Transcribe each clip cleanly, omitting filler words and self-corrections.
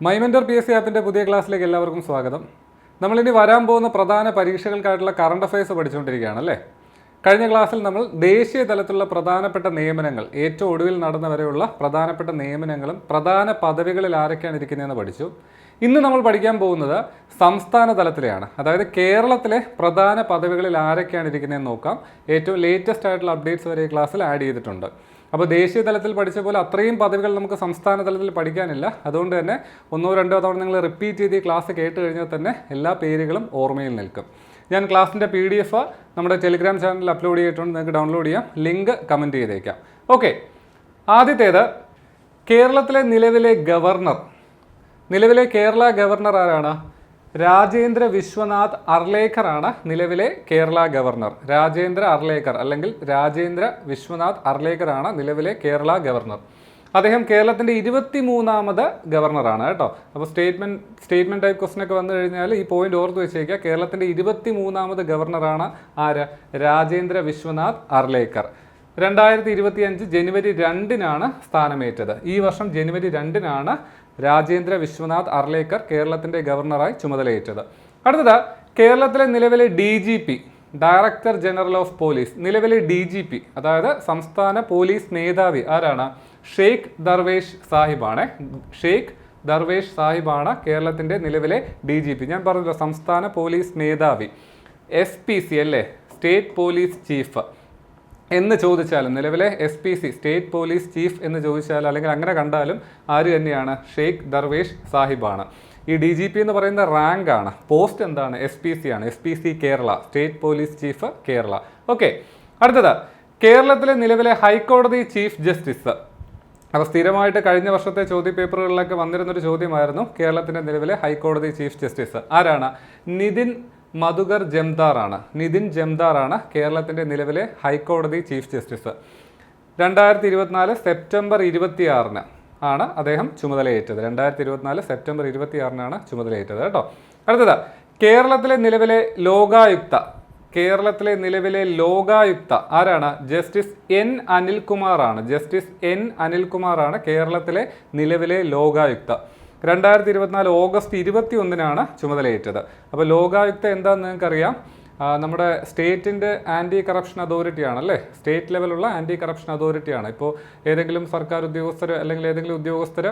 മൈമെൻറ്റർ PSC ആപ്പിൻ്റെ പുതിയ ക്ലാസ്സിലേക്ക് എല്ലാവർക്കും സ്വാഗതം. നമ്മളിനി വരാൻ പോകുന്ന പ്രധാന പരീക്ഷകൾക്കായിട്ടുള്ള കറണ്ട് അഫയേഴ്സ് പഠിച്ചുകൊണ്ടിരിക്കുകയാണ് അല്ലേ. കഴിഞ്ഞ ക്ലാസ്സിൽ നമ്മൾ ദേശീയ തലത്തിലുള്ള പ്രധാനപ്പെട്ട നിയമനങ്ങൾ, ഏറ്റവും ഒടുവിൽ നടന്നവരെയുള്ള പ്രധാനപ്പെട്ട നിയമനങ്ങളും പ്രധാന പദവികളിൽ ആരൊക്കെയാണ് ഇരിക്കുന്നതെന്ന് പഠിച്ചു. ഇന്ന് നമ്മൾ പഠിക്കാൻ പോകുന്നത് സംസ്ഥാന തലത്തിലെയാണ്. അതായത് കേരളത്തിലെ പ്രധാന പദവികളിൽ ആരൊക്കെയാണ് ഇരിക്കുന്നതെന്ന് നോക്കാം. ഏറ്റവും ലേറ്റസ്റ്റ് ആയിട്ടുള്ള അപ്ഡേറ്റ്സ് വരെ ഈ ക്ലാസ്സിൽ ആഡ് ചെയ്തിട്ടുണ്ട്. അപ്പോൾ ദേശീയ തലത്തിൽ പഠിച്ച പോലെ അത്രയും പദവികൾ നമുക്ക് സംസ്ഥാന തലത്തിൽ പഠിക്കാനില്ല. അതുകൊണ്ട് തന്നെ ഒന്നോ രണ്ടോ തവണ നിങ്ങൾ റിപ്പീറ്റ് ചെയ്ത് ഈ ക്ലാസ് കേട്ട് കഴിഞ്ഞാൽ തന്നെ എല്ലാ പേരുകളും ഓർമ്മയിൽ നിൽക്കും. ഞാൻ ക്ലാസ്സിൻ്റെ PDF നമ്മുടെ ടെലിഗ്രാം ചാനലിൽ അപ്ലോഡ് ചെയ്തിട്ടുണ്ട്. നിങ്ങൾക്ക് ഡൗൺലോഡ് ചെയ്യാം. ലിങ്ക് കമൻറ്റ് ചെയ്തേക്കാം. ഓക്കെ, ആദ്യത്തേത് കേരളത്തിലെ നിലവിലെ ഗവർണർ. നിലവിലെ കേരള ഗവർണർ ആരാണ്? രാജേന്ദ്ര വിശ്വനാഥ് അർലേക്കർ ആണ് നിലവിലെ കേരള ഗവർണർ. രാജേന്ദ്ര അർലേക്കർ അല്ലെങ്കിൽ രാജേന്ദ്ര വിശ്വനാഥ് അർലേക്കർ ആണ് നിലവിലെ കേരള ഗവർണർ. അദ്ദേഹം കേരളത്തിൻ്റെ 23ാമത് ഗവർണറാണ് കേട്ടോ. അപ്പോൾ സ്റ്റേറ്റ്മെൻറ്റ് ടൈപ്പ് ക്വസ്റ്റൻ ഒക്കെ വന്നു കഴിഞ്ഞാൽ ഈ പോയിന്റ് ഓർത്ത് വെച്ചേക്കുക. കേരളത്തിൻ്റെ 23ാമത് ഗവർണറാണ് ആര്? രാജേന്ദ്ര വിശ്വനാഥ് അർലേക്കർ. 2025 ജനുവരി 2-നാണ് സ്ഥാനമേറ്റത്. ഈ വർഷം ജനുവരി 2-നാണ് രാജേന്ദ്ര വിശ്വനാഥ് അർലേക്കർ കേരളത്തിൻ്റെ ഗവർണറായി ചുമതലയേറ്റത്. അടുത്തത് കേരളത്തിലെ നിലവിലെ DGP, director general of police. നിലവിലെ DGP അതായത് സംസ്ഥാന പോലീസ് മേധാവി ആരാണ്? ഷെയ്ഖ് ദർവേഷ് സാഹിബാണ്. ഷെയ്ഖ് ദർവേഷ് സാഹിബാണ് കേരളത്തിൻ്റെ നിലവിലെ DGP. ഞാൻ പറഞ്ഞല്ലോ സംസ്ഥാന പോലീസ് മേധാവി. SPC അല്ലേ, സ്റ്റേറ്റ് പോലീസ് ചീഫ് എന്ന് ചോദിച്ചാലും, നിലവിലെ SPC സ്റ്റേറ്റ് പോലീസ് ചീഫ് എന്ന് ചോദിച്ചാലും അല്ലെങ്കിൽ അങ്ങനെ കണ്ടാലും ആര് തന്നെയാണ്? ഷെയ്ഖ് ദർവേഷ് സാഹിബാണ്. ഈ DGP എന്ന് പറയുന്ന റാങ്ക് ആണ്. പോസ്റ്റ് എന്താണ്? SPC ആണ്. SPC Kerala, state police chief Kerala. Okay, അടുത്തത് കേരളത്തിലെ നിലവിലെ ഹൈക്കോടതി ചീഫ് ജസ്റ്റിസ്. അപ്പോൾ സ്ഥിരമായിട്ട് കഴിഞ്ഞ വർഷത്തെ ചോദ്യപേപ്പറുകളിലൊക്കെ വന്നിരുന്നൊരു ചോദ്യമായിരുന്നു കേരളത്തിൻ്റെ നിലവിലെ ഹൈക്കോടതി ചീഫ് ജസ്റ്റിസ് ആരാണ്? നിതിൻ മധുകർ ജംദാർ ആണ്. നിതിൻ ജംദാർ ആണ് കേരളത്തിൻ്റെ നിലവിലെ ഹൈക്കോടതി ചീഫ് ജസ്റ്റിസ്. 2024 സെപ്റ്റംബർ 26-ന് ആണ് അദ്ദേഹം ചുമതലയേറ്റത്. 2024 സെപ്റ്റംബർ 26-നാണ് ചുമതലയേറ്റത് കേട്ടോ. അടുത്തത് കേരളത്തിലെ നിലവിലെ ലോകായുക്ത. കേരളത്തിലെ നിലവിലെ ലോകായുക്ത ആരാണ്? ജസ്റ്റിസ് N അനിൽകുമാർ ആണ്. ജസ്റ്റിസ് N അനിൽകുമാർ ആണ് കേരളത്തിലെ നിലവിലെ ലോകായുക്ത. 2024 ഓഗസ്റ്റ് 21-നാണ് ചുമതലയേറ്റത്. അപ്പോൾ ലോകായുക്ത എന്താണെന്ന് നിങ്ങൾക്കറിയാം. നമ്മുടെ സ്റ്റേറ്റിൻ്റെ ആൻറ്റി കറപ്ഷൻ അതോറിറ്റി ആണല്ലേ. സ്റ്റേറ്റ് ലെവലുള്ള ആൻറ്റി കറപ്ഷൻ അതോറിറ്റിയാണ്. ഇപ്പോൾ ഏതെങ്കിലും സർക്കാർ ഉദ്യോഗസ്ഥർ അല്ലെങ്കിൽ ഏതെങ്കിലും ഉദ്യോഗസ്ഥർ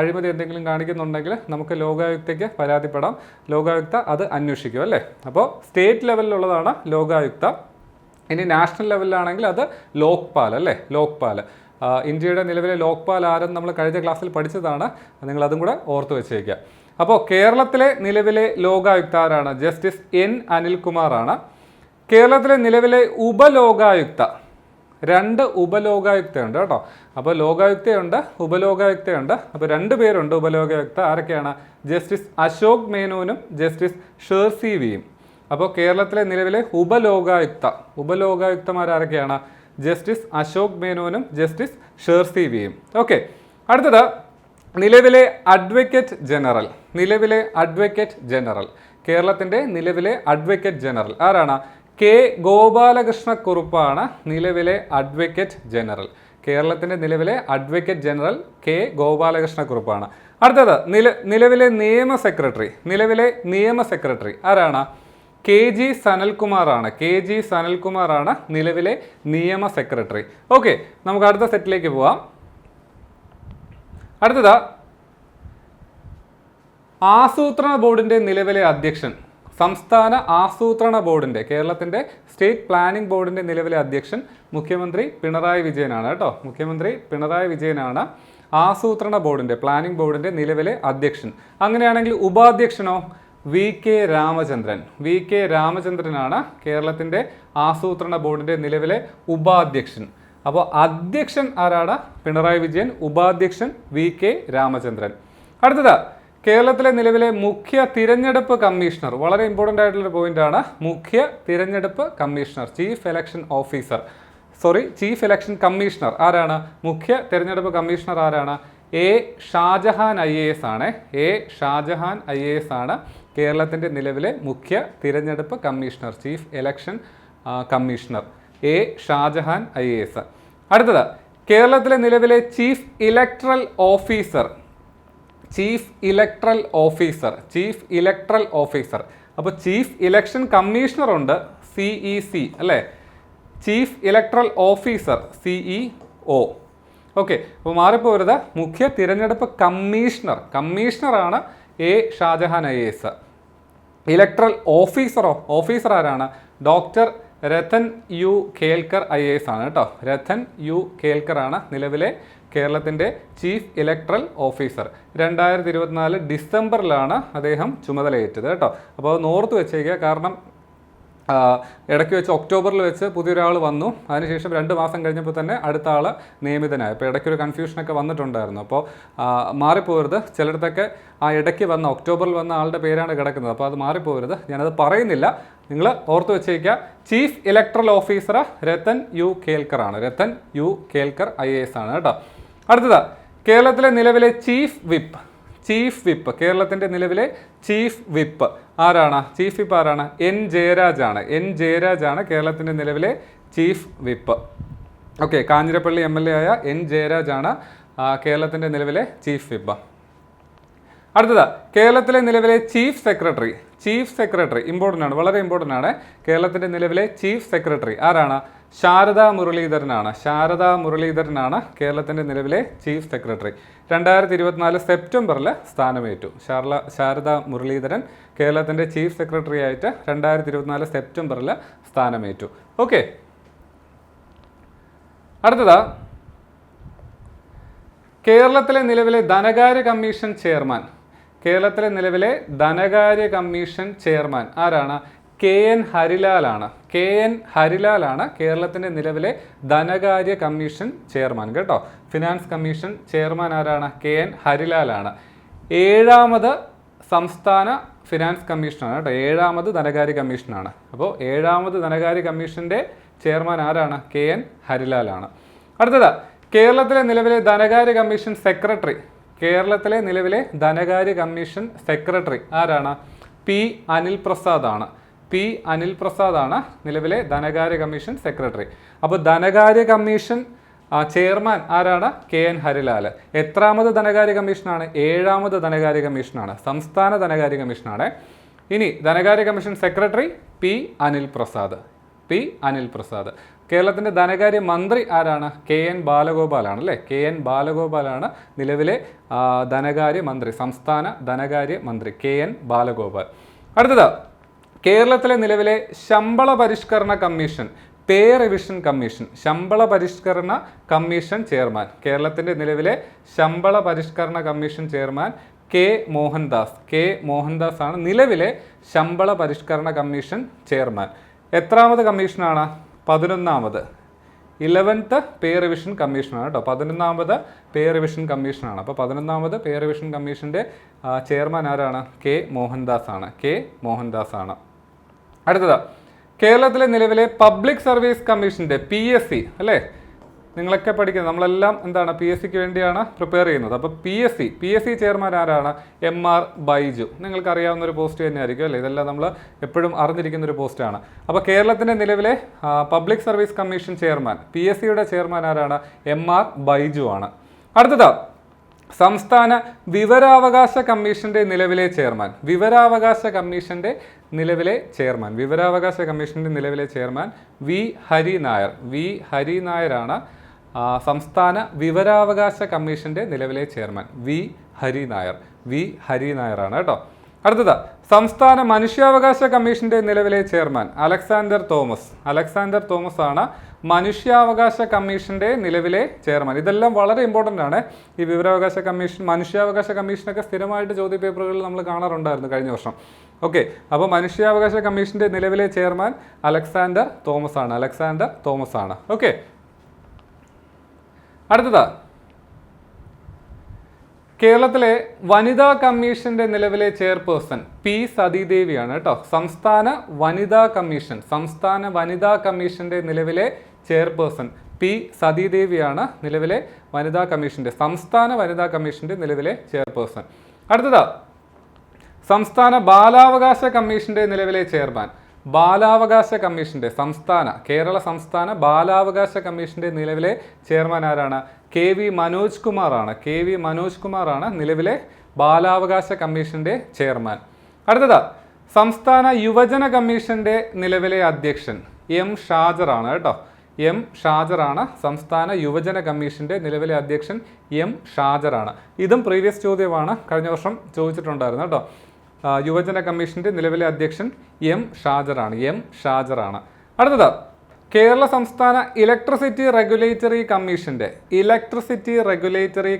അഴിമതി എന്തെങ്കിലും കാണിക്കുന്നുണ്ടെങ്കിൽ നമുക്ക് ലോകായുക്തയ്ക്ക് പരാതിപ്പെടാം. ലോകായുക്ത അത് അന്വേഷിക്കും അല്ലേ. അപ്പോൾ സ്റ്റേറ്റ് ലെവലിലുള്ളതാണ് ലോകായുക്ത. ഇനി നാഷണൽ ലെവലിലാണെങ്കിൽ അത് ലോക്പാൽ അല്ലേ, ലോക്പാൽ. ഇന്ത്യയുടെ നിലവിലെ ലോക്പാൽ ആരെന്ന് നമ്മൾ കഴിഞ്ഞ ക്ലാസ്സിൽ പഠിച്ചതാണ്. നിങ്ങളതും കൂടെ ഓർത്ത് വെച്ചേക്കുക. അപ്പോൾ കേരളത്തിലെ നിലവിലെ ലോകായുക്ത ആരാണ്? ജസ്റ്റിസ് N അനിൽകുമാർ ആണ്. കേരളത്തിലെ നിലവിലെ ഉപലോകായുക്ത, 2 ഉപലോകായുക്തയുണ്ട് കേട്ടോ. അപ്പോൾ ലോകായുക്തയുണ്ട്, ഉപലോകായുക്തയുണ്ട്. അപ്പോൾ 2 പേരുണ്ട് ഉപലോകായുക്ത. ആരൊക്കെയാണ്? ജസ്റ്റിസ് അശോക് മേനോനും ജസ്റ്റിസ് ഷേർസി വിയും. അപ്പോൾ കേരളത്തിലെ നിലവിലെ ഉപലോകായുക്തമാരൊക്കെയാണ്? ജസ്റ്റിസ് അശോക് മേനോനും ജസ്റ്റിസ് ഷേർസി വിയും. ഓക്കെ, അടുത്തത് നിലവിലെ അഡ്വക്കേറ്റ് ജനറൽ. നിലവിലെ അഡ്വക്കേറ്റ് ജനറൽ, കേരളത്തിൻ്റെ നിലവിലെ അഡ്വക്കേറ്റ് ജനറൽ ആരാണ്? K ഗോപാലകൃഷ്ണ കുറുപ്പാണ് നിലവിലെ അഡ്വക്കേറ്റ് ജനറൽ. കേരളത്തിൻ്റെ നിലവിലെ അഡ്വക്കേറ്റ് ജനറൽ K ഗോപാലകൃഷ്ണ കുറുപ്പാണ്. അടുത്തത് നിലവിലെ നിയമ സെക്രട്ടറി. നിലവിലെ നിയമ സെക്രട്ടറി ആരാണ്? KG സനൽകുമാർ ആണ്. KG സനൽകുമാർ ആണ് നിലവിലെ നിയമ സെക്രട്ടറി. ഓക്കെ, നമുക്ക് അടുത്ത സെറ്റിലേക്ക് പോവാം. അടുത്തത് ആസൂത്രണ ബോർഡിൻ്റെ നിലവിലെ അധ്യക്ഷൻ. സംസ്ഥാന ആസൂത്രണ ബോർഡിൻ്റെ, കേരളത്തിൻ്റെ സ്റ്റേറ്റ് പ്ലാനിംഗ് ബോർഡിൻ്റെ നിലവിലെ അധ്യക്ഷൻ മുഖ്യമന്ത്രി പിണറായി വിജയനാണ് കേട്ടോ. മുഖ്യമന്ത്രി പിണറായി വിജയനാണ് ആസൂത്രണ ബോർഡിൻ്റെ, പ്ലാനിംഗ് ബോർഡിൻ്റെ നിലവിലെ അധ്യക്ഷൻ. അങ്ങനെയാണെങ്കിൽ ഉപാധ്യക്ഷനോ? VK രാമചന്ദ്രൻ. VK രാമചന്ദ്രനാണ് കേരളത്തിൻ്റെ ആസൂത്രണ ബോർഡിൻ്റെ നിലവിലെ ഉപാധ്യക്ഷൻ. അപ്പോൾ അധ്യക്ഷൻ ആരാണ്? പിണറായി വിജയൻ. ഉപാധ്യക്ഷൻ VK രാമചന്ദ്രൻ. അടുത്തത് കേരളത്തിലെ നിലവിലെ മുഖ്യ തിരഞ്ഞെടുപ്പ് കമ്മീഷണർ. വളരെ ഇമ്പോർട്ടൻ്റ് ആയിട്ടുള്ളൊരു പോയിന്റാണ്. മുഖ്യ തിരഞ്ഞെടുപ്പ് കമ്മീഷണർ, ചീഫ് ഇലക്ഷൻ കമ്മീഷണർ ആരാണ്? മുഖ്യ തിരഞ്ഞെടുപ്പ് കമ്മീഷണർ ആരാണ്? A ഷാജഹാൻ IAS ആണ്. A ഷാജഹാൻ IAS ആണ് കേരളത്തിൻ്റെ നിലവിലെ മുഖ്യ തിരഞ്ഞെടുപ്പ് commissioner, chief election commissioner A Shajahan IAS. അടുത്തത് കേരളത്തിലെ നിലവിലെ chief electoral officer. Chief electoral officer. അപ്പോൾ ചീഫ് ഇലക്ഷൻ കമ്മീഷണർ ഉണ്ട്, CEC അല്ലേ, chief electoral officer CEO. Okay, അപ്പോൾ മാറിപ്പോരുത്. മുഖ്യ തിരഞ്ഞെടുപ്പ് കമ്മീഷണറാണ് A. Shajahan IAS. Electoral officer ആരാണ്? Doctor Rathan U Kelkar IAS ആണ് കേട്ടോ. രത്തൻ യു കേൽക്കർ ആണ് നിലവിലെ കേരളത്തിൻ്റെ ചീഫ് ഇലക്ട്രൽ ഓഫീസർ. 2024 ഡിസംബറിലാണ് അദ്ദേഹം ചുമതലയേറ്റത് കേട്ടോ. അപ്പോൾ അത് ഓർത്ത് വെച്ചേക്കുക. കാരണം ഇടയ്ക്ക് വെച്ച് ഒക്ടോബറിൽ വെച്ച് പുതിയൊരാൾ വന്നു, അതിനുശേഷം 2 മാസം കഴിഞ്ഞപ്പോൾ തന്നെ അടുത്ത ആൾ നിയമിതനായി. അപ്പോൾ ഇടയ്ക്കൊരു കൺഫ്യൂഷനൊക്കെ വന്നിട്ടുണ്ടായിരുന്നു. അപ്പോൾ മാറിപ്പോരുത്. ചിലയിടത്തൊക്കെ ആ ഇടയ്ക്ക് വന്ന ഒക്ടോബറിൽ വന്ന ആളുടെ പേരാണ് കിടക്കുന്നത്. അപ്പോൾ അത് മാറിപ്പോരുത്, ഞാനത് പറയുന്നില്ല, നിങ്ങൾ ഓർത്ത് വെച്ചേക്കുക. Chief electoral officer Ratan U Kelkar ആണ്. രത്തൻ യു കേൽക്കർ IAS ആണ് കേട്ടോ. അടുത്തത് കേരളത്തിലെ നിലവിലെ ചീഫ് വിപ്പ്. കേരളത്തിൻ്റെ നിലവിലെ ചീഫ് വിപ്പ് ആരാണ്? N. ജയരാജ് ആണ് കേരളത്തിൻ്റെ നിലവിലെ chief whip. Okay, Kanjirappally MLA ആയ N. ജയരാജ് ആണ് കേരളത്തിൻ്റെ നിലവിലെ ചീഫ് വിപ്പ്. അടുത്തത് കേരളത്തിലെ നിലവിലെ ചീഫ് സെക്രട്ടറി ഇമ്പോർട്ടൻ്റ് ആണ്, വളരെ ഇമ്പോർട്ടൻ്റ് ആണ്. കേരളത്തിൻ്റെ നിലവിലെ ചീഫ് സെക്രട്ടറി ആരാണ്? ശാരദാ മുരളീധരനാണ് കേരളത്തിൻ്റെ നിലവിലെ ചീഫ് സെക്രട്ടറി. 2024 സെപ്റ്റംബറിൽ സ്ഥാനമേറ്റു. ശാരദാ മുരളീധരൻ കേരളത്തിൻ്റെ ചീഫ് സെക്രട്ടറി ആയിട്ട് 2024 സെപ്റ്റംബറിൽ സ്ഥാനമേറ്റു. ഓക്കെ, അടുത്തത് കേരളത്തിലെ നിലവിലെ ധനകാര്യ കമ്മീഷൻ ചെയർമാൻ ആരാണ്? KN ഹരിലാലാണ് കേരളത്തിൻ്റെ നിലവിലെ ധനകാര്യ കമ്മീഷൻ ചെയർമാൻ കേട്ടോ. ഫിനാൻസ് കമ്മീഷൻ ചെയർമാൻ ആരാണ്? KN ഹരിലാലാണ്. 7ാമത് സംസ്ഥാന ഫിനാൻസ് കമ്മീഷനാണ് കേട്ടോ. 7ാമത് ധനകാര്യ കമ്മീഷനാണ്. അപ്പോൾ 7ാമത് ധനകാര്യ കമ്മീഷൻ്റെ ചെയർമാൻ ആരാണ്? KN ഹരിലാലാണ്. അടുത്തത് കേരളത്തിലെ നിലവിലെ ധനകാര്യ കമ്മീഷൻ സെക്രട്ടറി ആരാണ്? P. അനിൽപ്രസാദ് ആണ് നിലവിലെ ധനകാര്യ കമ്മീഷൻ സെക്രട്ടറി. അപ്പോൾ ധനകാര്യ കമ്മീഷൻ ചെയർമാൻ ആരാണ്? KN ഹരിലാൽ. എത്രാമത് ധനകാര്യ കമ്മീഷനാണ്? 7ാമത് ധനകാര്യ കമ്മീഷനാണ്, സംസ്ഥാന ധനകാര്യ കമ്മീഷനാണ്. ഇനി ധനകാര്യ കമ്മീഷൻ സെക്രട്ടറി P. അനിൽപ്രസാദ്. കേരളത്തിൻ്റെ ധനകാര്യ മന്ത്രി ആരാണ്? KN ബാലഗോപാലാണ് അല്ലേ. KN ബാലഗോപാലാണ് നിലവിലെ ധനകാര്യ മന്ത്രി, സംസ്ഥാന ധനകാര്യ മന്ത്രി KN ബാലഗോപാൽ. അടുത്തത് കേരളത്തിലെ നിലവിലെ ശമ്പള പരിഷ്കരണ കമ്മീഷൻ ചെയർമാൻ. കേരളത്തിൻ്റെ നിലവിലെ ശമ്പള പരിഷ്കരണ കമ്മീഷൻ ചെയർമാൻ K. മോഹൻദാസ് ആണ് നിലവിലെ ശമ്പള പരിഷ്കരണ കമ്മീഷൻ ചെയർമാൻ. എത്രാമത് കമ്മീഷനാണ്? 11ാമത്. 11th പേ റിവിഷൻ കമ്മീഷനാണ് കേട്ടോ. 11ാമത് പേ റിവിഷൻ കമ്മീഷനാണ്. അപ്പോൾ 11ാമത് പേ റിവിഷൻ കമ്മീഷൻ്റെ ചെയർമാൻ ആരാണ്? K. മോഹൻദാസ് ആണ്. അടുത്തത് കേരളത്തിലെ നിലവിലെ പബ്ലിക് സർവീസ് കമ്മീഷൻ്റെ PSC അല്ലേ, നിങ്ങളൊക്കെ പഠിക്കുന്നത്, നമ്മളെല്ലാം എന്താണ് PSCക്ക് വേണ്ടിയാണ് പ്രിപ്പയർ ചെയ്യുന്നത്. അപ്പോൾ PSC ചെയർമാൻ ആരാണ്? MR ബൈജു. നിങ്ങൾക്കറിയാവുന്ന ഒരു പോസ്റ്റ് തന്നെയായിരിക്കും അല്ലേ. ഇതെല്ലാം നമ്മൾ എപ്പോഴും അറിഞ്ഞിരിക്കുന്ന ഒരു പോസ്റ്റാണ്. അപ്പോൾ കേരളത്തിൻ്റെ നിലവിലെ പബ്ലിക് സർവീസ് കമ്മീഷൻ ചെയർമാൻ, PSCയുടെ ചെയർമാൻ ആരാണ്? MR ബൈജു ആണ്. അടുത്തത് സംസ്ഥാന വിവരാവകാശ കമ്മീഷൻ്റെ നിലവിലെ ചെയർമാൻ V. ഹരിനായരാണ് സംസ്ഥാന വിവരാവകാശ കമ്മീഷൻ്റെ നിലവിലെ ചെയർമാൻ. V. ഹരിനായരാണ് കേട്ടോ. അടുത്തത് സംസ്ഥാന മനുഷ്യാവകാശ കമ്മീഷൻ്റെ നിലവിലെ ചെയർമാൻ അലക്സാണ്ടർ തോമസ് ആണ് മനുഷ്യാവകാശ കമ്മീഷൻ്റെ നിലവിലെ ചെയർമാൻ. ഇതെല്ലാം വളരെ ഇമ്പോർട്ടൻ്റ് ആണ്. ഈ വിവരാവകാശ കമ്മീഷൻ, മനുഷ്യാവകാശ കമ്മീഷനൊക്കെ സ്ഥിരമായിട്ട് ചോദ്യപേപ്പറുകളിൽ നമ്മൾ കാണാറുണ്ടായിരുന്നു കഴിഞ്ഞ വർഷം. ഓക്കെ, അപ്പോൾ മനുഷ്യാവകാശ കമ്മീഷൻ്റെ നിലവിലെ ചെയർമാൻ അലക്സാണ്ടർ തോമസ് ആണ്. ഓക്കെ, അടുത്തത് കേരളത്തിലെ വനിതാ കമ്മീഷന്റെ നിലവിലെ ചെയർപേഴ്സൺ P. സതീദേവിയാണ് കേട്ടോ. സംസ്ഥാന വനിതാ കമ്മീഷന്റെ നിലവിലെ ചെയർപേഴ്സൺ P. സതീദേവിയാണ് നിലവിലെ സംസ്ഥാന വനിതാ കമ്മീഷന്റെ നിലവിലെ ചെയർപേഴ്സൺ. അടുത്തത് സംസ്ഥാന ബാലാവകാശ കമ്മീഷന്റെ നിലവിലെ ചെയർമാൻ, കേരള സംസ്ഥാന ബാലാവകാശ കമ്മീഷന്റെ നിലവിലെ ചെയർമാൻ ആരാണ്? K. വി. മനോജ് കുമാറാണ് നിലവിലെ ബാലാവകാശ കമ്മീഷന്റെ ചെയർമാൻ. അടുത്തത് സംസ്ഥാന യുവജന കമ്മീഷന്റെ നിലവിലെ അധ്യക്ഷൻ എം ഷാജറാണ് കേട്ടോ. എം ഷാജറാണ് സംസ്ഥാന യുവജന കമ്മീഷന്റെ നിലവിലെ അധ്യക്ഷൻ. എം ഷാജറാണ്. ഇതും പ്രീവിയസ് ചോദ്യമാണ്, കഴിഞ്ഞ വർഷം ചോദിച്ചിട്ടുണ്ടായിരുന്നു കേട്ടോ. യുവജന കമ്മീഷന്റെ നിലവിലെ അധ്യക്ഷൻ എം ഷാജറാണ്. എം ഷാജറാണ്. അടുത്തത് കേരള സംസ്ഥാന ഇലക്ട്രിസിറ്റി റെഗുലേറ്ററി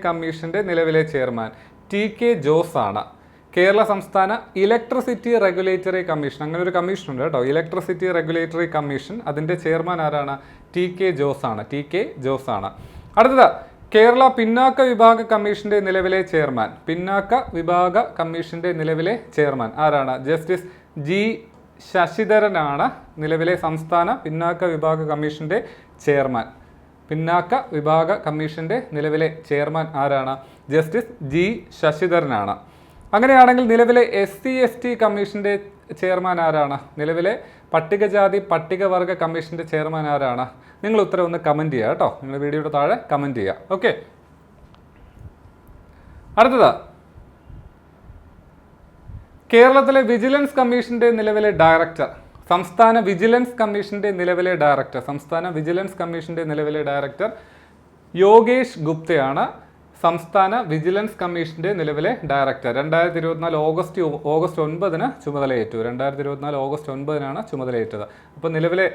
കമ്മീഷന്റെ നിലവിലെ ചെയർമാൻ ടി കെ ജോസ് ആണ്. കേരള സംസ്ഥാന ഇലക്ട്രിസിറ്റി റെഗുലേറ്ററി കമ്മീഷൻ, അങ്ങനെ ഒരു കമ്മീഷൻ ഉണ്ട് കേട്ടോ, ഇലക്ട്രിസിറ്റി റെഗുലേറ്ററി കമ്മീഷൻ. അതിന്റെ ചെയർമാൻ ആരാണ്? ടി കെ ജോസ് ആണ്. ടി കെ ജോസ് ആണ്. അടുത്തത് കേരള പിന്നാക്ക വിഭാഗ കമ്മീഷന്റെ നിലവിലെ ചെയർമാൻ. പിന്നാക്ക വിഭാഗ കമ്മീഷന്റെ നിലവിലെ ചെയർമാൻ ആരാണ്? ജസ്റ്റിസ് ജി ശശിധരനാണ് നിലവിലെ സംസ്ഥാന പിന്നാക്ക വിഭാഗ കമ്മീഷന്റെ ചെയർമാൻ. പിന്നാക്ക വിഭാഗ കമ്മീഷന്റെ നിലവിലെ ചെയർമാൻ ആരാണ്? ജസ്റ്റിസ് ജി ശശിധരനാണ്. അങ്ങനെയാണെങ്കിൽ നിലവിലെ SC/ST കമ്മീഷന്റെ ചെയർമാൻ ആരാണ്? നിലവിലെ പട്ടികജാതി പട്ടികവർഗ കമ്മീഷന്റെ ചെയർമാൻ ആരാണ്? നിങ്ങൾ ഉത്തരം ഒന്ന് കമന്റ് ചെയ്യുക കേട്ടോ. നിങ്ങൾ വീഡിയോയുടെ താഴെ കമന്റ് ചെയ്യുക. ഓക്കെ. അടുത്തത് കേരളത്തിലെ വിജിലൻസ് കമ്മീഷന്റെ നിലവിലെ ഡയറക്ടർ. സംസ്ഥാന വിജിലൻസ് കമ്മീഷന്റെ നിലവിലെ ഡയറക്ടർ യോഗേഷ് ഗുപ്തയാണ്. സംസ്ഥാന വിജിലൻസ് കമ്മീഷന്റെ നിലവിലെ ഡയറക്ടർ 2024 ഓഗസ്റ്റ് 9 ചുമതലയേറ്റു. 2024 ഓഗസ്റ്റ് 9 ചുമതലയേറ്റത്. അപ്പോൾ നിലവിലെ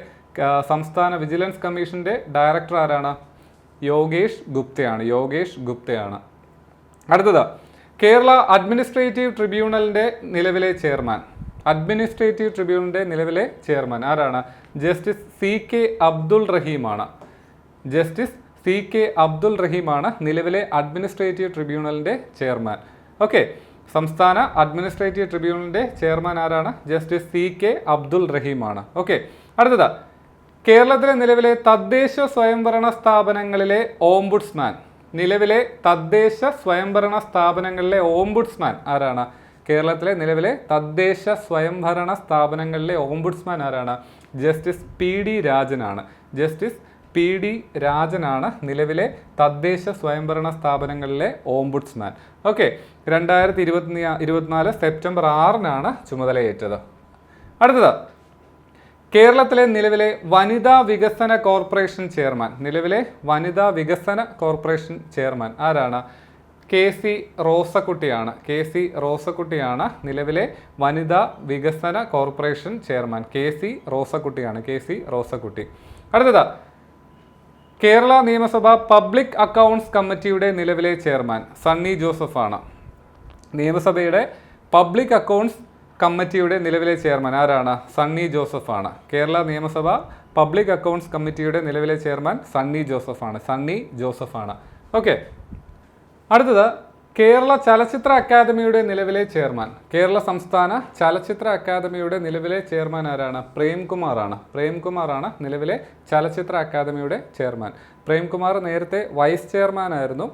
സംസ്ഥാന വിജിലൻസ് കമ്മീഷന്റെ ഡയറക്ടർ ആരാണ്? യോഗേഷ് ഗുപ്തയാണ്. അടുത്തത് കേരള അഡ്മിനിസ്ട്രേറ്റീവ് ട്രിബ്യൂണലിന്റെ നിലവിലെ ചെയർമാൻ ആരാണ്? ജസ്റ്റിസ് CK അബ്ദുൾ റഹീമാണ് നിലവിലെ അഡ്മിനിസ്ട്രേറ്റീവ് ട്രിബ്യൂണലിന്റെ ചെയർമാൻ. ഓക്കെ. സംസ്ഥാന അഡ്മിനിസ്ട്രേറ്റീവ് ട്രിബ്യൂണലിന്റെ ചെയർമാൻ ആരാണ്? ജസ്റ്റിസ് CK അബ്ദുൾ റഹീമാണ്. ഓക്കെ. അടുത്തത് കേരളത്തിലെ നിലവിലെ തദ്ദേശ സ്വയംഭരണ സ്ഥാപനങ്ങളിലെ ഓംബുഡ്സ്മാൻ. ആരാണ്? കേരളത്തിലെ നിലവിലെ തദ്ദേശ സ്വയംഭരണ സ്ഥാപനങ്ങളിലെ ഓംബുഡ്സ്മാൻ ആരാണ്? ജസ്റ്റിസ് PD രാജനാണ് നിലവിലെ തദ്ദേശ സ്വയംഭരണ സ്ഥാപനങ്ങളിലെ ഓംബുഡ്സ്മാൻ. ഓക്കെ. 2024 സെപ്റ്റംബർ 6 ചുമതലയേറ്റത്. അടുത്തത് കേരളത്തിലെ നിലവിലെ വനിതാ വികസന കോർപ്പറേഷൻ ചെയർമാൻ ആരാണ്? KC റോസക്കുട്ടിയാണ് നിലവിലെ വനിതാ വികസന കോർപ്പറേഷൻ ചെയർമാൻ. KC റോസക്കുട്ടി. അടുത്തത് കേരള നിയമസഭ പബ്ലിക് അക്കൗണ്ട്സ് കമ്മിറ്റിയുടെ നിലവിലെ ചെയർമാൻ സണ്ണി ജോസഫാണ്. നിയമസഭയുടെ പബ്ലിക് അക്കൗണ്ട്സ് കമ്മിറ്റിയുടെ നിലവിലെ ചെയർമാൻ ആരാണ്? സണ്ണി ജോസഫാണ്. കേരള നിയമസഭ പബ്ലിക് അക്കൗണ്ട്സ് കമ്മിറ്റിയുടെ നിലവിലെ ചെയർമാൻ സണ്ണി ജോസഫാണ്. ഓക്കെ. അടുത്തത് കേരള ചലച്ചിത്ര അക്കാദമിയുടെ നിലവിലെ ചെയർമാൻ. കേരള സംസ്ഥാന ചലച്ചിത്ര അക്കാദമിയുടെ നിലവിലെ ചെയർമാൻ ആരാണ്? പ്രേംകുമാറാണ് നിലവിലെ ചലച്ചിത്ര അക്കാദമിയുടെ ചെയർമാൻ. പ്രേംകുമാർ നേരത്തെ വൈസ് ചെയർമാൻ ആയിരുന്നു.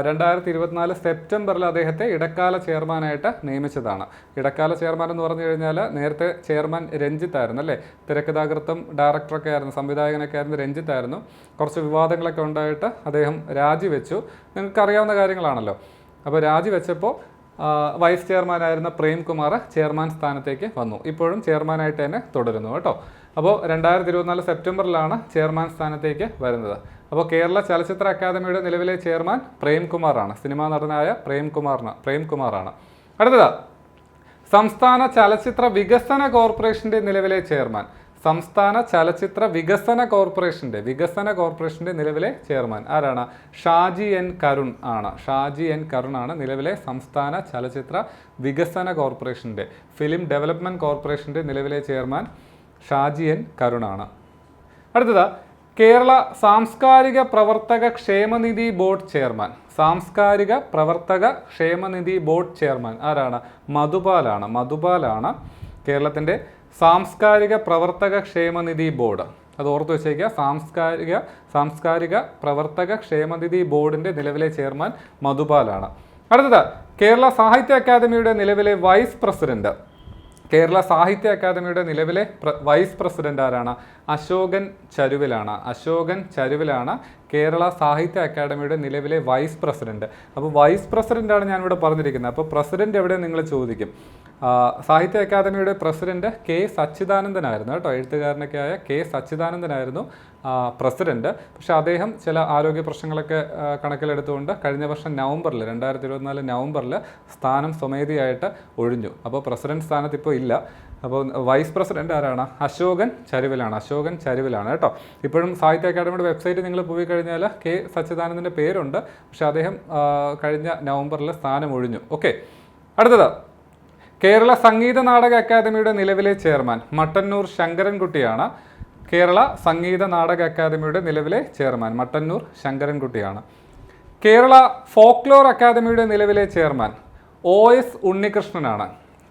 2024 സെപ്റ്റംബറിൽ അദ്ദേഹത്തെ ഇടക്കാല ചെയർമാനായിട്ട് നിയമിച്ചതാണ്. ഇടക്കാല ചെയർമാൻ എന്ന് പറഞ്ഞു കഴിഞ്ഞാൽ നേരത്തെ ചെയർമാൻ രഞ്ജിത്ത് ആയിരുന്നു അല്ലേ? തിരക്കഥാകൃത്തും ഡയറക്ടറൊക്കെ ആയിരുന്നു, സംവിധായകനൊക്കെ ആയിരുന്നു രഞ്ജിത്തായിരുന്നു. കുറച്ച് വിവാദങ്ങളൊക്കെ ഉണ്ടായിട്ട് അദ്ദേഹം രാജിവെച്ചു. നിങ്ങൾക്കറിയാവുന്ന കാര്യങ്ങളാണല്ലോ. അപ്പോൾ രാജിവെച്ചപ്പോൾ വൈസ് ചെയർമാനായിരുന്ന പ്രേംകുമാർ ചെയർമാൻ സ്ഥാനത്തേക്ക് വന്നു. ഇപ്പോഴും ചെയർമാനായിട്ട് തന്നെ തുടരുന്നു കേട്ടോ. അപ്പോൾ 2024 സെപ്റ്റംബറിലാണ് ചെയർമാൻ സ്ഥാനത്തേക്ക് വരുന്നത്. അപ്പോൾ കേരള ചലച്ചിത്ര അക്കാദമിയുടെ നിലവിലെ ചെയർമാൻ പ്രേംകുമാറാണ്. സിനിമാ നടനായ പ്രേംകുമാറാണ്. അടുത്തത് സംസ്ഥാന ചലച്ചിത്ര വികസന കോർപ്പറേഷന്റെ നിലവിലെ ചെയർമാൻ. സംസ്ഥാന ചലച്ചിത്ര വികസന കോർപ്പറേഷന്റെ നിലവിലെ ചെയർമാൻ ആരാണ്? ഷാജി എൻ കരുൺ ആണ് നിലവിലെ സംസ്ഥാന ചലച്ചിത്ര വികസന കോർപ്പറേഷന്റെ ഫിലിം ഡെവലപ്മെന്റ് കോർപ്പറേഷന്റെ നിലവിലെ ചെയർമാൻ ഷാജി എൻ കരുൺ ആണ്. അടുത്തത് കേരള സാംസ്കാരിക പ്രവർത്തക ക്ഷേമനിധി ബോർഡ് ചെയർമാൻ ആരാണ്? മധുപാലാണ് കേരളത്തിന്റെ സാംസ്കാരിക പ്രവർത്തക ക്ഷേമനിധി ബോർഡ്. അത് ഓർത്തു വെച്ചേക്കുക. സാംസ്കാരിക പ്രവർത്തക ക്ഷേമനിധി ബോർഡിന്റെ നിലവിലെ ചെയർമാൻ മധുപാലാണ്. അടുത്തത് കേരള സാഹിത്യ അക്കാദമിയുടെ നിലവിലെ വൈസ് പ്രസിഡന്റ്. കേരള സാഹിത്യ അക്കാദമിയുടെ നിലവിലെ വൈസ് പ്രസിഡന്റ് ആരാണ്? അശോകൻ ചരുവിലാണ്. അശോകൻ ചരുവിലാണ് കേരള സാഹിത്യ അക്കാദമിയുടെ നിലവിലെ വൈസ് പ്രസിഡന്റ്. അപ്പോൾ വൈസ് പ്രസിഡന്റാണ് ഞാനിവിടെ പറഞ്ഞിരിക്കുന്നത്. അപ്പോൾ പ്രസിഡന്റ് എവിടെ നിങ്ങൾ ചോദിക്കും. സാഹിത്യ അക്കാദമിയുടെ പ്രസിഡന്റ് കെ സച്ചിദാനന്ദനായിരുന്നു കേട്ടോ. എഴുത്തുകാരനൊക്കെയായ കെ സച്ചിദാനന്ദനായിരുന്നു പ്രസിഡന്റ്. പക്ഷേ അദ്ദേഹം ചില ആരോഗ്യ പ്രശ്നങ്ങളൊക്കെ കണക്കിലെടുത്തുകൊണ്ട് കഴിഞ്ഞ വർഷം നവംബറിൽ 2024 നവംബറിൽ സ്ഥാനം സ്വമേധിയായിട്ട് ഒഴിഞ്ഞു. അപ്പോൾ പ്രസിഡന്റ് സ്ഥാനത്ത് ഇപ്പോൾ ഇല്ല. അപ്പോൾ വൈസ് പ്രസിഡന്റ് ആരാണ്? അശോകൻ ചരുവിലാണ്. അശോകൻ ചരുവിലാണ് കേട്ടോ. ഇപ്പോഴും സാഹിത്യ അക്കാദമിയുടെ വെബ്സൈറ്റ് നിങ്ങൾ പോയി കഴിഞ്ഞാൽ കെ സച്ചിദാനന്ദൻ്റെ പേരുണ്ട്. പക്ഷേ അദ്ദേഹം കഴിഞ്ഞ നവംബറിൽ സ്ഥാനം ഒഴിഞ്ഞു. ഓക്കെ, അടുത്തത് കേരള സംഗീത നാടക അക്കാദമിയുടെ നിലവിലെ ചെയർമാൻ മട്ടന്നൂർ ശങ്കരൻകുട്ടിയാണ്. കേരള സംഗീത നാടക അക്കാദമിയുടെ നിലവിലെ ചെയർമാൻ മട്ടന്നൂർ ശങ്കരൻകുട്ടിയാണ്. കേരള ഫോക്ലോർ അക്കാദമിയുടെ നിലവിലെ ചെയർമാൻ OS ഉണ്ണികൃഷ്ണനാണ്.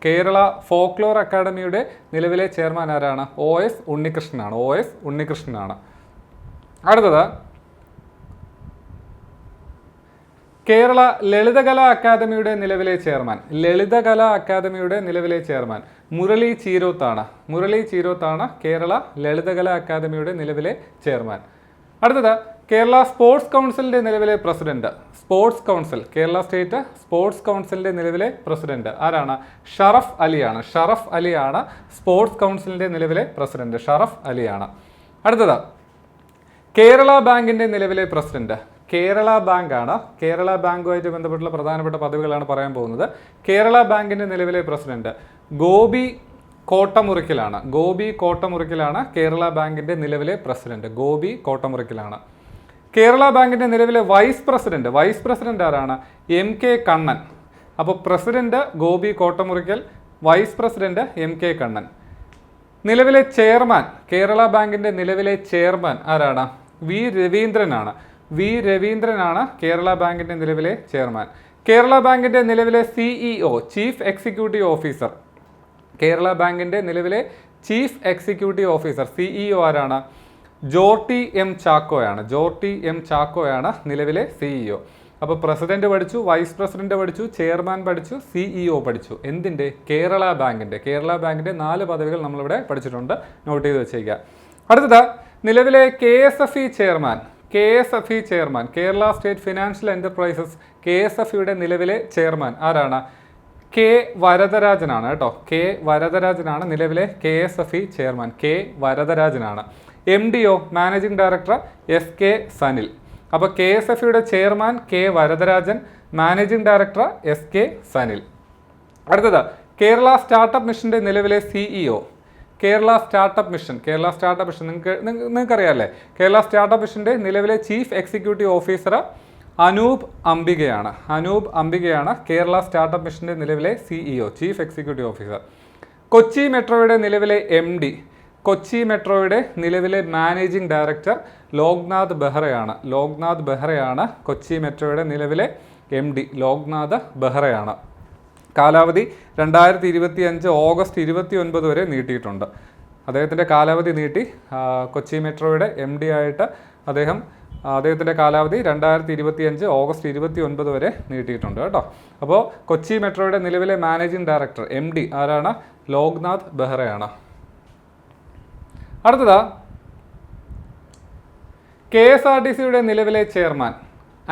കേരള ഫോക്ലോർ അക്കാദമിയുടെ നിലവിലെ ചെയർമാൻ ആരാണ്? OS ഉണ്ണികൃഷ്ണനാണ്. OS ഉണ്ണികൃഷ്ണനാണ്. അടുത്തത് കേരള ലളിതകലാ അക്കാദമിയുടെ നിലവിലെ ചെയർമാൻ. ലളിതകലാ അക്കാദമിയുടെ നിലവിലെ ചെയർമാൻ മുരളി ചീരോത്താണ്. മുരളി ചീരോത്താണ് കേരള ലളിതകലാ അക്കാദമിയുടെ നിലവിലെ ചെയർമാൻ. അടുത്തത് കേരള സ്പോർട്സ് കൗൺസിലിൻ്റെ നിലവിലെ president. Sports council, Kerala state sports കൗൺസിലിൻ്റെ നിലവിലെ പ്രസിഡന്റ് ആരാണ്? ഷറഫ് അലിയാണ്. ഷറഫ് അലിയാണ് സ്പോർട്സ് കൗൺസിലിൻ്റെ നിലവിലെ പ്രസിഡന്റ്. ഷറഫ് അലിയാണ്. അടുത്തത് കേരള ബാങ്കിൻ്റെ നിലവിലെ പ്രസിഡന്റ്. കേരള ബാങ്കാണ്. കേരള ബാങ്കുമായിട്ട് ബന്ധപ്പെട്ടുള്ള പ്രധാനപ്പെട്ട പദവികളാണ് പറയാൻ പോകുന്നത്. കേരള ബാങ്കിൻ്റെ നിലവിലെ പ്രസിഡന്റ് ഗോപി കോട്ടമുറിക്കലാണ്. ഗോപി കോട്ടമുറിക്കലാണ് കേരള ബാങ്കിൻ്റെ നിലവിലെ പ്രസിഡന്റ്. ഗോപി കോട്ടമുറിക്കലാണ്. കേരള ബാങ്കിൻ്റെ നിലവിലെ വൈസ് പ്രസിഡന്റ് ആരാണ്? MK കണ്ണൻ. അപ്പോൾ president Gopi Kottamurickal, vice president MK Kannan. നിലവിലെ ചെയർമാൻ, കേരള ബാങ്കിൻ്റെ നിലവിലെ ചെയർമാൻ ആരാണ്? വി രവീന്ദ്രനാണ്. വി രവീന്ദ്രനാണ് കേരള ബാങ്കിൻ്റെ നിലവിലെ ചെയർമാൻ. കേരള ബാങ്കിൻ്റെ നിലവിലെ CEO, chief executive officer. Kerala ബാങ്കിൻ്റെ നിലവിലെ ചീഫ് എക്സിക്യൂട്ടീവ് ഓഫീസർ CEO ആരാണ്? ജോർട്ടി M ചാക്കോയാണ്. ജോർട്ടി M ചാക്കോയാണ് നിലവിലെ CEO. അപ്പോൾ പ്രസിഡന്റ് പഠിച്ചു, വൈസ് പ്രസിഡന്റ് പഠിച്ചു, ചെയർമാൻ പഠിച്ചു, CEO പഠിച്ചു. എന്തിൻ്റെ? കേരള ബാങ്കിൻ്റെ. കേരള ബാങ്കിൻ്റെ 4 പദവികൾ നമ്മളിവിടെ പഠിച്ചിട്ടുണ്ട്. നോട്ട് ചെയ്ത് വെച്ചേക്കുക. അടുത്തത് നിലവിലെ KSFE chairman. KSFE chairman, Kerala state financial enterprises KSFEയുടെ നിലവിലെ ചെയർമാൻ ആരാണ്? K വരദരാജനാണ് കേട്ടോ. K വരദരാജനാണ് നിലവിലെ KSFE ചെയർമാൻ. K വരദരാജനാണ്. MDO managing director SK Sanil. അപ്പോൾ KSFEയുടെ chairman K Varadarajan, managing director SK Sanil. അടുത്തത് കേരള സ്റ്റാർട്ടപ്പ് മിഷൻ്റെ നിലവിലെ CEO. കേരള സ്റ്റാർട്ടപ്പ് മിഷൻ, നിങ്ങൾക്കറിയാമല്ലേ? കേരള സ്റ്റാർട്ടപ്പ് മിഷൻ്റെ നിലവിലെ ചീഫ് എക്സിക്യൂട്ടീവ് ഓഫീസർ അനൂപ് അംബികയാണ്. അനൂപ് അംബികയാണ് കേരള സ്റ്റാർട്ടപ്പ് മിഷൻ്റെ നിലവിലെ CEO, chief executive officer. Kochi മെട്രോയുടെ നിലവിലെ MD, കൊച്ചി മെട്രോയുടെ നിലവിലെ മാനേജിംഗ് ഡയറക്ടർ ലോക്നാഥ് ബെഹ്റയാണ്. ലോക്നാഥ് ബെഹ്റയാണ് കൊച്ചി മെട്രോയുടെ നിലവിലെ MD. ലോക്നാഥ് ബെഹ്റയാണ്. കാലാവധി 2025 ഓഗസ്റ്റ് 29 വരെ നീട്ടിയിട്ടുണ്ട്. അദ്ദേഹത്തിൻ്റെ കാലാവധി നീട്ടി. കൊച്ചി മെട്രോയുടെ MD ആയിട്ട് അദ്ദേഹത്തിൻ്റെ കാലാവധി 2025 ഓഗസ്റ്റ് 29 വരെ നീട്ടിയിട്ടുണ്ട് കേട്ടോ. അപ്പോൾ കൊച്ചി മെട്രോയുടെ നിലവിലെ മാനേജിംഗ് ഡയറക്ടർ MD ആരാണ്? ലോക്നാഥ് ബെഹ്റയാണ്. അടുത്തത് KSRTCയുടെ നിലവിലെ ചെയർമാൻ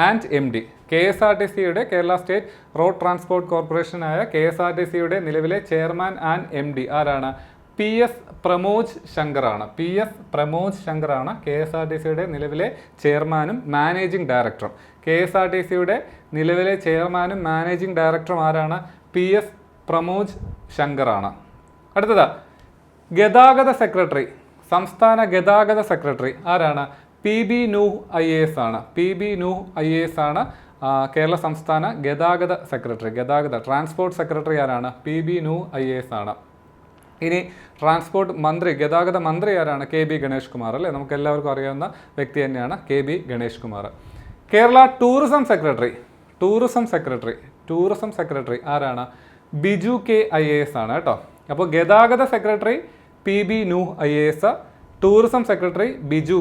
ആൻഡ് MD. KSRTCയുടെ, കേരള സ്റ്റേറ്റ് റോഡ് ട്രാൻസ്പോർട്ട് കോർപ്പറേഷനായ KSRTCയുടെ നിലവിലെ ചെയർമാൻ ആൻഡ് MD ആരാണ്? PS പ്രമോജ് ശങ്കറാണ്. PS പ്രമോജ് ശങ്കറാണ് KSRTCയുടെ നിലവിലെ ചെയർമാനും മാനേജിംഗ് ഡയറക്ടറും. KSRTCയുടെ നിലവിലെ ചെയർമാനും മാനേജിംഗ് ഡയറക്ടറും ആരാണ്? PS പ്രമോജ് ശങ്കറാണ്. അടുത്തത് ഗതാഗത സെക്രട്ടറി, സംസ്ഥാന ഗതാഗത സെക്രട്ടറി ആരാണ്? PB നൂഹ് IAS ആണ്. PB നൂഹ് IAS ആണ് കേരള സംസ്ഥാന ഗതാഗത സെക്രട്ടറി. ട്രാൻസ്പോർട്ട് സെക്രട്ടറി ആരാണ്? PB നൂഹ് IAS ആണ്. ഇനി ട്രാൻസ്പോർട്ട് മന്ത്രി, ഗതാഗത മന്ത്രി ആരാണ്? KB ഗണേഷ് കുമാർ അല്ലേ? നമുക്ക് എല്ലാവർക്കും അറിയാവുന്ന വ്യക്തി തന്നെയാണ് KB Ganesh Kumar. Kerala tourism secretary ആരാണ്? ബിജു K IAS ആണ് കേട്ടോ. അപ്പോൾ ഗതാഗത secretary PB Nooh IAS, tourism secretary Biju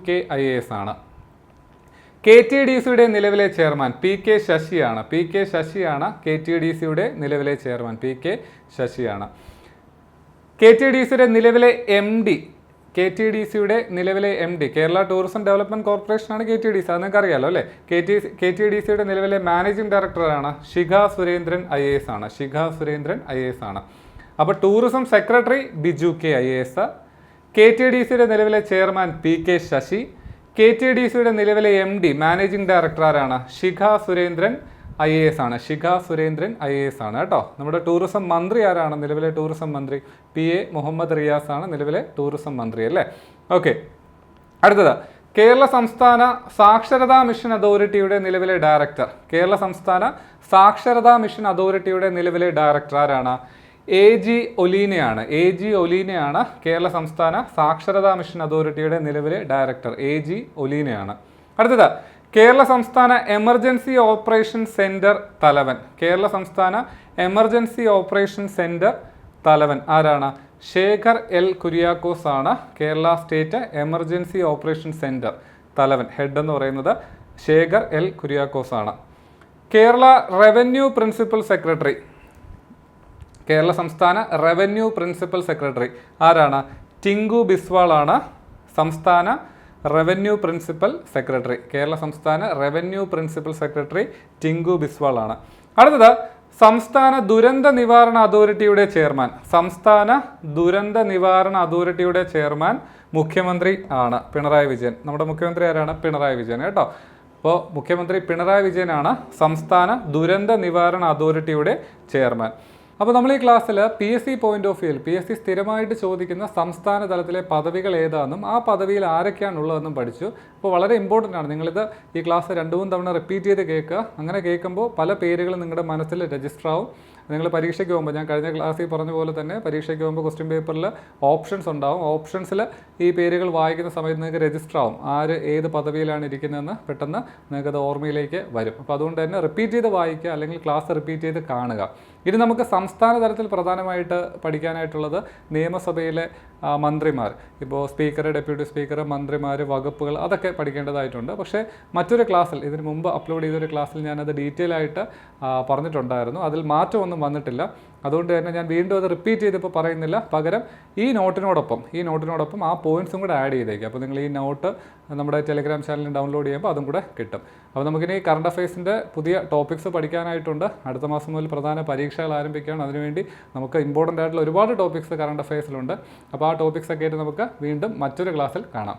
K IAS ആണ്. KTDCയുടെ നിലവിലെ ചെയർമാൻ PK ശശിയാണ്. PK ശശിയാണ് KTDCയുടെ നിലവിലെ ചെയർമാൻ. PK ശശിയാണ്. KTDCയുടെ നിലവിലെ MD, KTDCയുടെ നിലവിലെ MD, കേരള ടൂറിസം ഡെവലപ്മെന്റ് കോർപ്പറേഷനാണ് KTDC, അത് നിങ്ങൾക്ക് അറിയാലോ അല്ലേ. KTDCയുടെ നിലവിലെ മാനേജിംഗ് ഡയറക്ടറാണ് ശിഖ സുരേന്ദ്രൻ IAS ആണ്. ശിഖ സുരേന്ദ്രൻ IAS ആണ്. അപ്പോൾ tourism secretary Biju K IAS. KTDCയുടെ നിലവിലെ ചെയർമാൻ PK ശശി. KTDCയുടെ നിലവിലെ MD മാനേജിംഗ് ഡയറക്ടർ ആരാണ്? ശിഖ സുരേന്ദ്രൻ IAS ആണ്. ശിഖ സുരേന്ദ്രൻ IAS ആണ് കേട്ടോ. നമ്മുടെ ടൂറിസം മന്ത്രി ആരാണ്? നിലവിലെ ടൂറിസം മന്ത്രി PA മുഹമ്മദ് റിയാസ് ആണ് നിലവിലെ ടൂറിസം മന്ത്രി അല്ലേ. ഓക്കെ, അടുത്തത് കേരള സംസ്ഥാന സാക്ഷരതാ മിഷൻ അതോറിറ്റിയുടെ നിലവിലെ ഡയറക്ടർ. കേരള സംസ്ഥാന സാക്ഷരതാ മിഷൻ അതോറിറ്റിയുടെ നിലവിലെ ഡയറക്ടർ ആരാണ്? AG ഒലീനയാണ്. AG ഒലീനയാണ് കേരള സംസ്ഥാന സാക്ഷരതാ മിഷൻ അതോറിറ്റിയുടെ നിലവിലെ ഡയറക്ടർ. AG ഒലീനയാണ്. അടുത്തത് കേരള സംസ്ഥാന എമർജൻസി ഓപ്പറേഷൻ സെന്റർ തലവൻ. കേരള സംസ്ഥാന എമർജൻസി ഓപ്പറേഷൻ സെന്റർ തലവൻ ആരാണ്? ശേഖർ L കുര്യാക്കോസ് ആണ് Kerala state emergency operation centre തലവൻ. ഹെഡ് എന്ന് പറയുന്നത് ശേഖർ L കുര്യാക്കോസ് ആണ്. Kerala revenue principal secretary. Kerala സംസ്ഥാന റവന്യൂ പ്രിൻസിപ്പൽ സെക്രട്ടറി ആരാണ്? ടിങ്കു ബിസ്വാൾ ആണ് സംസ്ഥാന റവന്യൂ പ്രിൻസിപ്പൽ സെക്രട്ടറി. കേരള സംസ്ഥാന revenue principal secretary Tinku Biswal ആണ്. അടുത്തത് സംസ്ഥാന ദുരന്ത നിവാരണ അതോറിറ്റിയുടെ ചെയർമാൻ. സംസ്ഥാന ദുരന്ത നിവാരണ അതോറിറ്റിയുടെ ചെയർമാൻ മുഖ്യമന്ത്രി ആണ് പിണറായി വിജയൻ. നമ്മുടെ മുഖ്യമന്ത്രി ആരാണ്? പിണറായി വിജയൻ കേട്ടോ. അപ്പോൾ മുഖ്യമന്ത്രി പിണറായി വിജയനാണ് സംസ്ഥാന ദുരന്ത നിവാരണ അതോറിറ്റിയുടെ ചെയർമാൻ. അപ്പോൾ നമ്മൾ ഈ ക്ലാസ്സിൽ PSC പോയിന്റ് ഓഫ് വ്യൂവിൽ PSC സ്ഥിരമായിട്ട് ചോദിക്കുന്ന സംസ്ഥാന തലത്തിലെ പദവികൾ ഏതാണെന്നും ആ പദവിയിൽ ആരൊക്കെയാണുള്ളതെന്നും പഠിച്ചു. അപ്പോൾ വളരെ ഇമ്പോർട്ടൻ്റ് ആണ്. നിങ്ങളിത് ഈ ക്ലാസ് 2-3 തവണ റിപ്പീറ്റ് ചെയ്ത് കേൾക്കുക. അങ്ങനെ കേൾക്കുമ്പോൾ പല പേരുകളും നിങ്ങളുടെ മനസ്സിൽ രജിസ്റ്റർ ആവും. നിങ്ങൾ പരീക്ഷയ്ക്ക് പോകുമ്പോൾ, ഞാൻ കഴിഞ്ഞ ക്ലാസ്സിൽ പറഞ്ഞ പോലെ തന്നെ പരീക്ഷയ്ക്ക് പോകുമ്പോൾ ക്വസ്റ്റ്യൻ പേപ്പറിൽ ഓപ്ഷൻസ് ഉണ്ടാവും. ഓപ്ഷൻസിൽ ഈ പേരുകൾ വായിക്കുന്ന സമയത്ത് നിങ്ങൾക്ക് രജിസ്റ്റർ ആവും. ആര് ഏത് പദവിയിലാണ് ഇരിക്കുന്നതെന്ന് പെട്ടെന്ന് നിങ്ങൾക്കത് ഓർമ്മയിലേക്ക് വരും. അപ്പോൾ അതുകൊണ്ട് തന്നെ റിപ്പീറ്റ് ചെയ്ത് വായിക്കുക, അല്ലെങ്കിൽ ക്ലാസ് റിപ്പീറ്റ് ചെയ്ത് കാണുക. ഇനി നമുക്ക് സംസ്ഥാന തലത്തിൽ പ്രധാനമായിട്ട് പഠിക്കാനായിട്ടുള്ളത് നിയമസഭയിലെ മന്ത്രിമാർ. ഇപ്പോൾ സ്പീക്കർ, ഡെപ്യൂട്ടി സ്പീക്കർ, മന്ത്രിമാർ, വകുപ്പുകൾ, അതൊക്കെ പഠിക്കേണ്ടതായിട്ടുണ്ട്. പക്ഷേ മറ്റൊരു ക്ലാസ്സിൽ, ഇതിന് മുമ്പ് അപ്ലോഡ് ചെയ്തൊരു ക്ലാസ്സിൽ ഞാനത് ഡീറ്റെയിൽ ആയിട്ട് പറഞ്ഞിട്ടുണ്ടായിരുന്നു. അതിൽ മാറ്റമൊന്നും വന്നിട്ടില്ല. അതുകൊണ്ട് തന്നെ ഞാൻ വീണ്ടും അത് റിപ്പീറ്റ് ചെയ്തിപ്പോൾ പറയുന്നില്ല. പകരം ഈ നോട്ടിനോടൊപ്പം ആ പോയിന്റ്സും കൂടെ ആഡ് ചെയ്തേക്കും. അപ്പോൾ നിങ്ങൾ ഈ നോട്ട് നമ്മുടെ ടെലിഗ്രാം ചാനലിൽ ഡൗൺലോഡ് ചെയ്യുമ്പോൾ അതും കൂടെ കിട്ടും. അപ്പോൾ നമുക്കിനി കറണ്ട് അഫയേഴ്സിൻ്റെ പുതിയ ടോപ്പിക്സ് പഠിക്കാനായിട്ടുണ്ട്. അടുത്ത മാസം മുതൽ പ്രധാന പരീക്ഷകൾ ആരംഭിക്കുകയാണ്. അതിനുവേണ്ടി നമുക്ക് ഇമ്പോർട്ടൻ്റ് ആയിട്ടുള്ള ഒരുപാട് ടോപ്പിക്സ് കറണ്ട് അഫയേഴ്സിലുണ്ട്. അപ്പോൾ ആ ടോപ്പിക്സ് ഒക്കെ ആയിട്ട് നമുക്ക് വീണ്ടും മറ്റൊരു ക്ലാസ്സിൽ കാണാം.